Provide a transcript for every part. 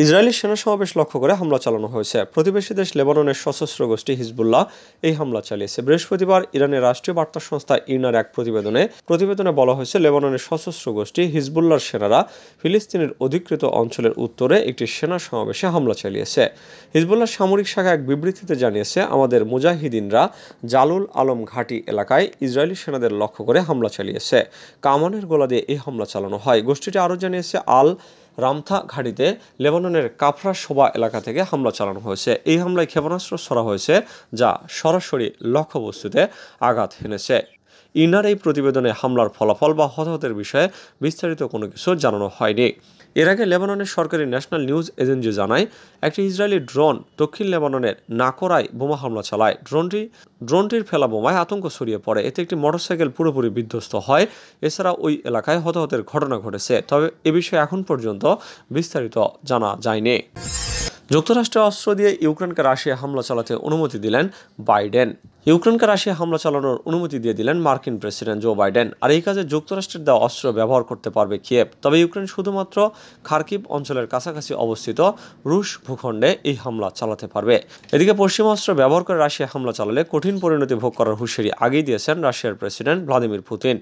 Israeli সেনা সমাবেশ লক্ষ্য করে হামলা চালানো হয়েছে। প্রতিবেশী দেশ লেবাননের সশস্ত্র গোষ্ঠী হিজবুল্লাহ এই হামলা চালিয়েছে। বৃহস্পতিবার ইরানের রাষ্ট্রীয় বার্তা সংস্থা ইরনার এক প্রতিবেদনে বলা হয়েছে, লেবাননের সশস্ত্র গোষ্ঠী হিজবুল্লাহর সেনারা ফিলিস্তিনের অধিকৃত অঞ্চলের উত্তরে একটি সেনা সমাবেশে হামলা চালিয়েছে। হিজবুল্লাহর সামরিক শাখা এক বিবৃতিতে জানিয়েছে, আমাদের মুজাহিদিনরা জালুল আলম ঘাঁটি এলাকায় ইসরায়েলি সেনাদের লক্ষ্য করে হামলা চালিয়েছে। কামানের গোলা দিয়ে এই হামলা চালানো হয়। গোষ্ঠীটি আরও জানিয়েছে, আল রামথা ঘাঁটিতে লেবাননের কাফরা শোবা এলাকা থেকে হামলা চালানো হয়েছে। এই হামলায় ক্ষেপণাস্ত্র ছোড়া হয়েছে, যা সরাসরি লক্ষ্যবস্তুতে আঘাত হেনেছে। ইনার এই প্রতিবেদনে হামলার ফলাফল বা হতাহতের বিষয়ে বিস্তারিত কোনো কিছু জানানো হয়নি। এর আগে লেবাননের সরকারি ন্যাশনাল নিউজ এজেন্সি জানায়, একটি ইসরায়েলি ড্রোন দক্ষিণ লেবাননের নাকোরায় বোমা হামলা চালায়। ড্রোনটির ফেলা বোমায় আতঙ্ক ছড়িয়ে পড়ে। এতে একটি মোটরসাইকেল পুরোপুরি বিধ্বস্ত হয়। এছাড়া ওই এলাকায় হতাহতের ঘটনা ঘটেছে। তবে এ বিষয়ে এখন পর্যন্ত বিস্তারিত জানা যায়নি। যুক্তরাষ্ট্রের অস্ত্র দিয়ে ইউক্রেনকে রাশিয়া হামলা চালাতে অনুমতি দিলেন বাইডেন। ইউক্রেনকে রাশিয়া হামলা চালানোর অনুমতি দিয়ে দিলেন মার্কিন প্রেসিডেন্ট জো বাইডেন। আর এই কাজে যুক্তরাষ্ট্রের দেওয়া অস্ত্র ব্যবহার করতে পারবে কিয়েভ। তবে ইউক্রেন শুধুমাত্র খার্কিভ অঞ্চলের কাছাকাছি অবস্থিত রুশ ভূখণ্ডে এই হামলা চালাতে পারবে। এদিকে পশ্চিমা অস্ত্র ব্যবহার করে রাশিয়া হামলা চালালে কঠিন পরিণতি ভোগ করার হুঁশিয়ারি আগেই দিয়েছেন রাশিয়ার প্রেসিডেন্ট ভ্লাদিমির পুতিন।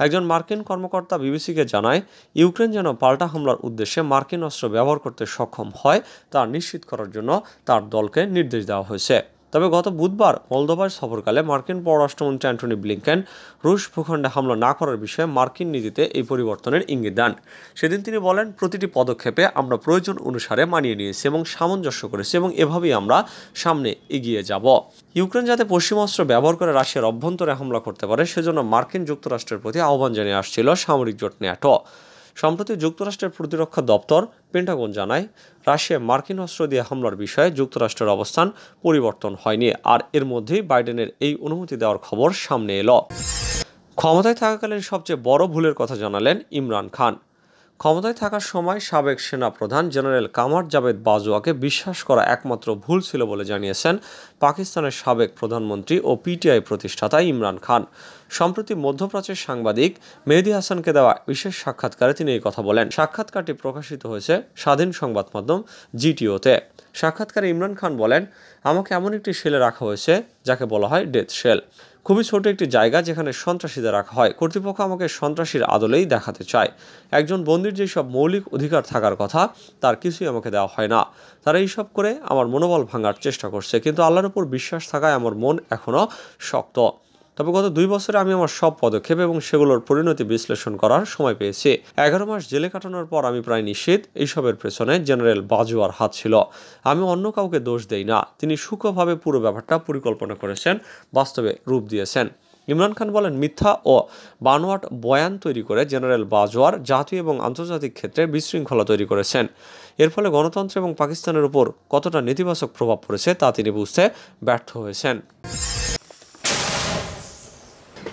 একজন মার্কিন কর্মকর্তা বিবিসিকে জানায়, ইউক্রেন যেন পাল্টা হামলার উদ্দেশ্যে মার্কিন অস্ত্র ব্যবহার করতে সক্ষম হয় তা নিশ্চিত করার জন্য তার দলকে নির্দেশ দেওয়া হয়েছে। তবে গত বুধবার মলদোভার সফরকালে মার্কিন পররাষ্ট্রমন্ত্রী অ্যান্টনি ব্লিংকেন রুশ ভূখণ্ডে হামলা না করার বিষয়ে মার্কিন নীতিতে এই পরিবর্তনের ইঙ্গিত দেন। সেদিন তিনি বলেন, প্রতিটি পদক্ষেপে আমরা প্রয়োজন অনুসারে মানিয়ে নিয়েছি এবং সামঞ্জস্য করেছি এবং এভাবেই আমরা সামনে এগিয়ে যাব। ইউক্রেন যাতে পশ্চিমা অস্ত্র ব্যবহার করে রাশিয়ার অভ্যন্তরে হামলা করতে পারে সেজন্য মার্কিন যুক্তরাষ্ট্রের প্রতি আহ্বান জানিয়ে আসছিল সামরিক জোট ন্যাটো। সম্প্রতি যুক্তরাষ্ট্রের প্রতিরক্ষা দপ্তর পেন্টাগন জানায়, রাশিয়া মার্কিন অস্ত্র দিয়ে হামলার বিষয়ে যুক্তরাষ্ট্রের অবস্থান পরিবর্তন হয়নি। আর এর মধ্যেই বাইডেনের এই অনুমতি দেওয়ার খবর সামনে এলো। ক্ষমতায় থাকাকালীন সবচেয়ে বড় ভুলের কথা জানালেন ইমরান খান। ক্ষমতায় থাকার সময় সাবেক সেনা প্রধান জেনারেল কামার জাভেদ বাজওয়াকে বিশ্বাস করা একমাত্র ভুল ছিল বলে জানিয়েছেন পাকিস্তানের সাবেক প্রধানমন্ত্রী ও পিটিআই প্রতিষ্ঠাতা ইমরান খান। সম্প্রতি মধ্যপ্রাচ্যের সাংবাদিক মেহেদী হাসানকে দেওয়া বিশেষ সাক্ষাৎকারে তিনি এই কথা বলেন। সাক্ষাৎকারটি প্রকাশিত হয়েছে স্বাধীন সংবাদ মাধ্যম জিটিওতে। সাক্ষাৎকারে ইমরান খান বলেন, আমাকে এমন একটি সেলে রাখা হয়েছে যাকে বলা হয় ডেথ শেল। খুবই ছোট একটি জায়গা যেখানে সন্ত্রাসীদের রাখা হয়। কর্তৃপক্ষ আমাকে সন্ত্রাসীর আদলেই দেখাতে চায়। একজন বন্দীর যেসব মৌলিক অধিকার থাকার কথা তার কিছুই আমাকে দেওয়া হয় না। তারা এইসব করে আমার মনোবল ভাঙার চেষ্টা করছে, কিন্তু আল্লাহর উপর বিশ্বাস থাকায় আমার মন এখনও শক্ত। তবে গত 2 বছরে আমি আমার সব পদক্ষেপ এবং সেগুলোর পরিণতি বিশ্লেষণ করার সময় পেয়েছি। 11 মাস জেলে কাটানোর পর আমি প্রায় নিশ্চিত এইসবের পেছনে জেনারেল বাজওয়ার হাত ছিল। আমি অন্য কাউকে দোষ দেই না। তিনি সূক্ষ্মভাবে পুরো ব্যাপারটা পরিকল্পনা করেছেন, বাস্তবে রূপ দিয়েছেন। ইমরান খান বলেন, মিথ্যা ও বানোয়াট বয়ান তৈরি করে জেনারেল বাজওয়ার জাতীয় এবং আন্তর্জাতিক ক্ষেত্রে বিশৃঙ্খলা তৈরি করেছেন। এর ফলে গণতন্ত্র এবং পাকিস্তানের উপর কতটা নেতিবাচক প্রভাব পড়েছে তা তিনি বুঝতে ব্যর্থ হয়েছেন।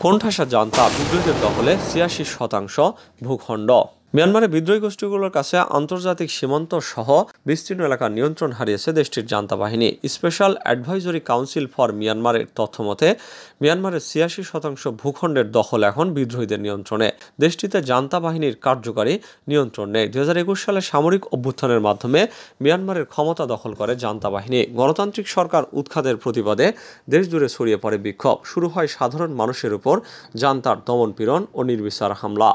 কোণঠাসা জান্তা, বিদ্রোহীদের দখলে ৮৬% ভূখণ্ড। মিয়ানমারের বিদ্রোহী গোষ্ঠীগুলোর কাছে আন্তর্জাতিক সীমান্ত সহ বিস্তীর্ণ এলাকার নিয়ন্ত্রণ হারিয়েছে দেশটির জান্তা বাহিনী। স্পেশাল অ্যাডভাইজরি কাউন্সিল ফর মিয়ানমারের তথ্যমতে মিয়ানমারের ৮৬% ভূখণ্ডের দখল এখন বিদ্রোহীদের নিয়ন্ত্রণে। দেশটিতে জান্তা বাহিনীর কার্যকারী নিয়ন্ত্রণ নেই। ২০২১ সালে সামরিক অভ্যুত্থানের মাধ্যমে মিয়ানমারের ক্ষমতা দখল করে জান্তা বাহিনী। গণতান্ত্রিক সরকার উৎখাতের প্রতিবাদে দেশ জুড়ে ছড়িয়ে পড়ে বিক্ষোভ। শুরু হয় সাধারণ মানুষের উপর জান্তার দমনপীড়ন ও নির্বিচার হামলা।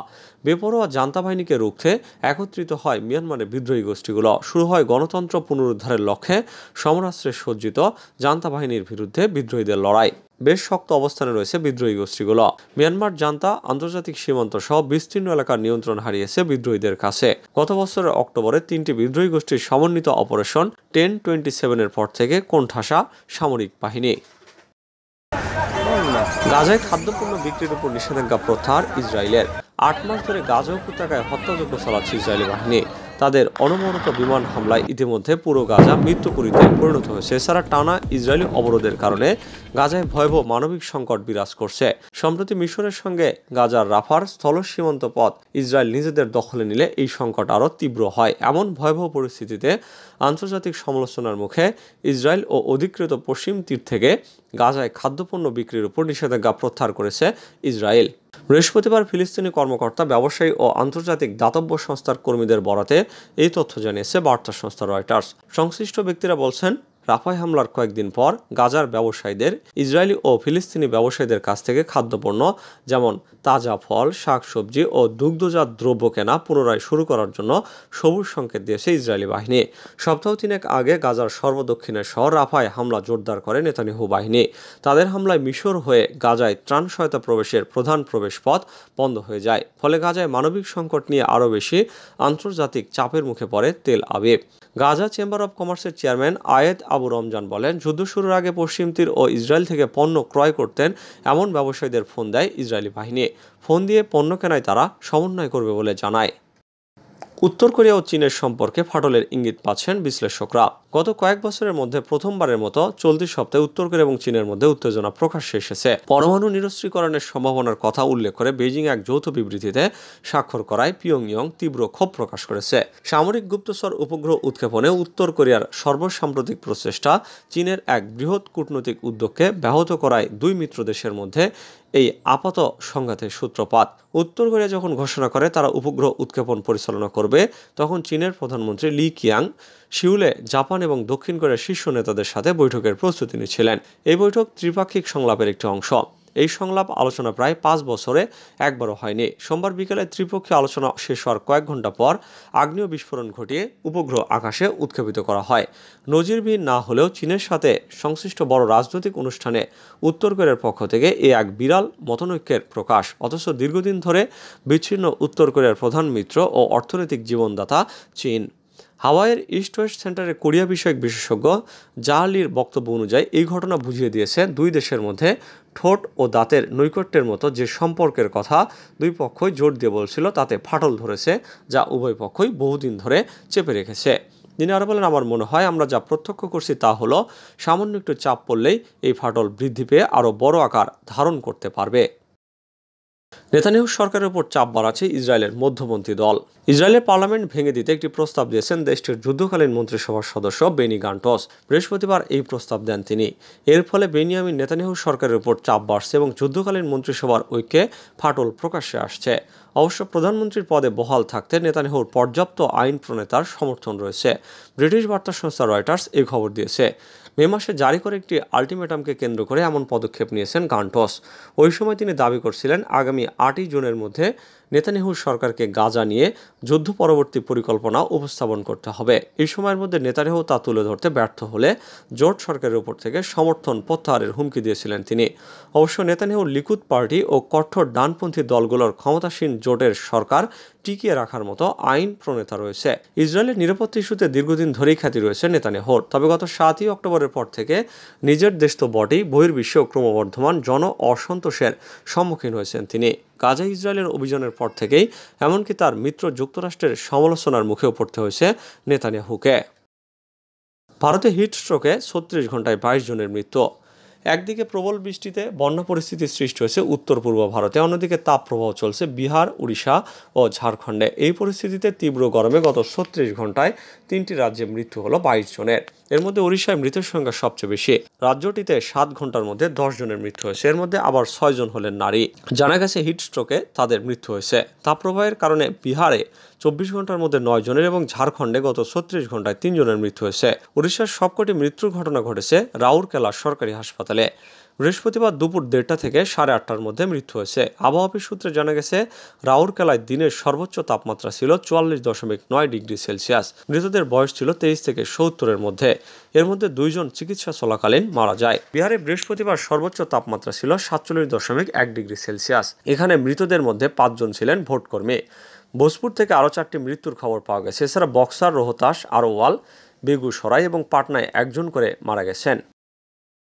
বেপরোয়া জান্তা বাহিনীকে রুখতে একত্রিত হয় মিয়ানমারের বিদ্রোহী গোষ্ঠীগুলো। শুরু হয় গণতন্ত্র পুনরুদ্ধারের লক্ষ্যে সমরাস্ত্রে সজ্জিত জান্তা বাহিনীর বিরুদ্ধে বিদ্রোহীদের লড়াই। বেশ শক্ত অবস্থানে রয়েছে বিদ্রোহী গোষ্ঠীগুলো। মিয়ানমার জান্তা আন্তর্জাতিক সীমান্ত সহ বিস্তীর্ণ এলাকার নিয়ন্ত্রণ হারিয়েছে বিদ্রোহীদের কাছে। গত বছরের অক্টোবরে 3টি বিদ্রোহী গোষ্ঠীর সমন্বিত অপারেশন 1027 পর থেকে কোণঠাসা সামরিক বাহিনী। গাজায় খাদ্যপণ্য বিক্রির উপর নিষেধাজ্ঞা প্রত্যাহার ইসরায়েলের। 8 মাস ধরে গাজা উপত্যকায় হত্যাযজ্ঞ চালাচ্ছে ইসরায়েলি বাহিনী। তাদের অনবরত বিমান হামলায় ইতিমধ্যে পুরো গাজা মৃত্যুপুরীতে পরিণত হয়েছে। এছাড়া টানা ইসরায়েলি অবরোধের কারণে গাজায় ভয়াবহ মানবিক সংকট বিরাজ করছে। সম্প্রতি মিশরের সঙ্গে গাজার রাফার স্থল সীমান্ত পথ ইসরায়েল নিজেদের দখলে নিলে এই সংকট আরও তীব্র হয়। এমন ভয়াবহ পরিস্থিতিতে আন্তর্জাতিক সমালোচনার মুখে ইসরায়েল ও অধিকৃত পশ্চিম তীর থেকে গাজায় খাদ্যপণ্য বিক্রির উপর নিষেধাজ্ঞা প্রত্যাহার করেছে ইসরায়েল। বৃহস্পতিবার ফিলিস্তিনি কর্মকর্তা, ব্যবসায়ী ও আন্তর্জাতিক দাতব্য সংস্থার কর্মীদের বরাতে এই তথ্য জানিয়েছে বার্তা সংস্থা রয়টার্স। সংশ্লিষ্ট ব্যক্তিরা বলছেন, রাফায় হামলার কয়েকদিন পর গাজার ব্যবসায়ীদের ইসরায়েলি ও ফিলিস্তিনি ব্যবসায়ীদের কাছ থেকে খাদ্যপণ্য যেমন তাজা ফল, শাকসবজি ও দুগ্ধজাত দ্রব্য কেনা পুনরায় শুরু করার জন্য সবুজ সংকেত দিয়েছে ইসরায়েলি বাহিনী। সপ্তাহ তিনেক আগে গাজার সর্বদক্ষিণের শহর রাফায় হামলা জোরদার করে নেতানিয়াহু বাহিনী। তাদের হামলায় মিশর হয়ে গাজায় ত্রাণ সহায়তা প্রবেশের প্রধান প্রবেশ পথ বন্ধ হয়ে যায়। ফলে গাজায় মানবিক সংকট নিয়ে আরও বেশি আন্তর্জাতিক চাপের মুখে পড়ে Tel Aviv. Gaza chamber of কমার্সের চেয়ারম্যান আয়েদ আবু রমজান বলেন, যুদ্ধ শুরুর আগে পশ্চিম তীর ও ইসরায়েল থেকে পণ্য ক্রয় করতেন এমন ব্যবসায়ীদের ফোন দেয় ইসরায়েলি বাহিনী। ফোন দিয়ে পণ্য কেনায় তারা সমন্বয় করবে বলে জানায়। উত্তর কোরিয়া ও চীনের সম্পর্কে ফাটলের ইঙ্গিত পাচ্ছেন বিশ্লেষকরা। গত কয়েক বছরের মধ্যে প্রথমবারের মতো চলতি সপ্তাহে উত্তর কোরিয়া এবং চীনের মধ্যে উত্তেজনা প্রকাশ্যে এসেছে। পরমাণু নিরস্ত্রীকরণের সম্ভাবনার কথা উল্লেখ করে বেজিং এক যৌথ বিবৃতিতে স্বাক্ষর করায় পিয়ংইয়ং তীব্র ক্ষোভ প্রকাশ করেছে। সামরিক গুপ্তচর উপগ্রহ উৎক্ষেপণে উত্তর কোরিয়ার সর্বসাম্প্রতিক প্রচেষ্টা চীনের এক বৃহৎ কূটনৈতিক উদ্যোগকে ব্যাহত করায় দুই মিত্র দেশের মধ্যে এই আপাত সংঘাতের সূত্রপাত। উত্তর কোরিয়া যখন ঘোষণা করে তারা উপগ্রহ উৎক্ষেপণ পরিচালনা করবে, তখন চীনের প্রধানমন্ত্রী লি কিয়াং সিউলে জাপান এবং দক্ষিণ কোরিয়ার শীর্ষ নেতাদের সাথে বৈঠকের প্রস্তুতি নিচ্ছিলেন। এই বৈঠক ত্রিপাক্ষিক সংলাপের একটি অংশ। এই সংলাপ আলোচনা প্রায় 5 বছরে একবারও হয়নি। সোমবার বিকেলে ত্রিপক্ষীয় আলোচনা শেষ হওয়ার কয়েক ঘন্টা পর আগ্নেয় বিস্ফোরণ ঘটিয়ে উপগ্রহ আকাশে উৎক্ষেপিত করা হয়। নজিরবিহীন না হলেও চীনের সাথে সংশ্লিষ্ট বড় রাজনৈতিক অনুষ্ঠানে উত্তর কোরিয়ার পক্ষ থেকে এক বিরাল মতনৈক্যের প্রকাশ। অথচ দীর্ঘদিন ধরে বিচ্ছিন্ন উত্তর কোরিয়ার প্রধান মিত্র ও অর্থনৈতিক জীবনদাতা চীন। হাওয়াইয়ের ইস্ট ওয়েস্ট সেন্টারে কোরিয়া বিষয়ক বিশেষজ্ঞ জা লির বক্তব্য অনুযায়ী এই ঘটনা বুঝিয়ে দিয়েছে দুই দেশের মধ্যে ঠোঁট ও দাঁতের নৈকট্যের মতো যে সম্পর্কের কথা দুই পক্ষই জোর দিয়ে বলছিল, তাতে ফাটল ধরেছে, যা উভয় পক্ষই বহুদিন ধরে চেপে রেখেছে। তিনি আরও বলেন, আমার মনে হয় আমরা যা প্রত্যক্ষ করছি তা হলো সামান্য একটু চাপ পড়লেই এই ফাটল বৃদ্ধি পেয়ে আরও বড় আকার ধারণ করতে পারবে। নেতানিয়াহু সরকারের উপর চাপ বাড়াচ্ছে ইসরায়েলের মধ্যপন্থী দল। ইসরায়েলের পার্লামেন্ট ভেঙে দিতে একটি প্রস্তাব দিয়েছেন দেশটির যুদ্ধকালীন মন্ত্রিসভার সদস্য বেনি গান্টস। বৃহস্পতিবার এই প্রস্তাব দেন তিনি। এর ফলে বেনিয়ামিন নেতানিয়াহু সরকারের উপর চাপ বাড়ছে এবং যুদ্ধকালীন মন্ত্রিসভার ঐক্যে ফাটল প্রকাশ্যে আসছে। অবশ্য প্রধানমন্ত্রীর পদে বহাল থাকতে নেতানিয়াহুর পর্যাপ্ত আইন প্রণেতার সমর্থন রয়েছে। ব্রিটিশ বার্তা সংস্থা রয়টার্স এই খবর দিয়েছে। মে মাসে জারি করে একটি আলটিমেটামকে কেন্দ্র করে এমন পদক্ষেপ নিয়েছেন গান্টস। ওই সময় তিনি দাবি করছিলেন, আগামী 8 জুনের মধ্যে নেতানিয়াহু সরকারকে গাজা নিয়ে যুদ্ধ পরবর্তী পরিকল্পনা উপস্থাপন করতে হবে। এই সময়ের মধ্যে নেতানিয়াহু তা তুলে ধরতে ব্যর্থ হলে জোট সরকারের উপর থেকে সমর্থন প্রত্যাহারের হুমকি দিয়েছিলেন তিনি। অবশ্য নেতানিয়াহুর লিকুদ পার্টি ও কঠোর ডানপন্থী দলগুলোর ক্ষমতাসীন জোটের সরকার টিকিয়ে রাখার মতো আইন প্রণেতা রয়েছে। ইসরায়েলের নিরাপত্তা ইস্যুতে দীর্ঘদিন ধরেই খ্যাতি রয়েছে নেতানিয়াহুর। তবে গত 7 অক্টোবরের পর থেকে নিজের দেশ তো বটেই, বহির্বিশ্বেও ক্রমবর্ধমান জন অসন্তোষের সম্মুখীন হয়েছেন তিনি। গাজা ইসরায়েলের অভিযানের পর থেকেই এমনকি তার মিত্র যুক্তরাষ্ট্রের সমালোচনার মুখেও পড়তে হয়েছে নেতানিয়াহুকে। ভারতে হিট স্ট্রোকে 36 ঘন্টায় 22 জনের মৃত্যু। একদিকে প্রবল বৃষ্টিতে বন্যা পরিস্থিতির সৃষ্টি হয়েছে উত্তর পূর্ব ভারতে, অন্যদিকে তাপপ্রবাহ চলছে বিহার, উড়িষ্যা ও ঝাড়খণ্ডে। এই পরিস্থিতিতে তীব্র গরমে গত 36 ঘন্টায় 3টি রাজ্যে মৃত্যু হলো 22 জনের। এর মধ্যে উড়িষ্যায় মৃতের সংখ্যা সবচেয়ে বেশি। রাজ্যটিতে 7 ঘন্টার মধ্যে 10 জনের মৃত্যু হয়েছে। এর মধ্যে আবার 6 জন হলেন নারী। জানা গেছে হিট স্ট্রোকে তাদের মৃত্যু হয়েছে। তাপপ্রবাহের কারণে বিহারে 24 ঘন্টার মধ্যে 9 জনের এবং ঝাড়খণ্ডে গত 36 ঘন্টায় 3 জনের মৃত্যু হয়েছে। উড়িষ্যার সবকটি মৃত্যুর ঘটনা ঘটেছে রাউরকেলা সরকারি হাসপাতালে। বৃহস্পতিবার দুপুর 1:30 থেকে 8:30টার মধ্যে মৃত্যু হয়েছে। আবহাওয়া অফিস সূত্রে জানা গেছে, রাউরকেলায় দিনের সর্বোচ্চ তাপমাত্রা ছিল 44.9 ডিগ্রি সেলসিয়াস। মৃতদের বয়স ছিল 23 থেকে 70-এর মধ্যে। এর মধ্যে 2 জন চিকিৎসা চলাকালীন মারা যায়। বিহারে বৃহস্পতিবার সর্বোচ্চ তাপমাত্রা ছিল 47.1 ডিগ্রি সেলসিয়াস। এখানে মৃতদের মধ্যে 5 জন ছিলেন ভোটকর্মী। ভোজপুর থেকে আরও 4টি মৃত্যুর খবর পাওয়া গেছে। এছাড়া বক্সার, রোহতাস, আরোওয়াল, বেগুসরাই এবং পাটনায় 1 জন করে মারা গেছেন।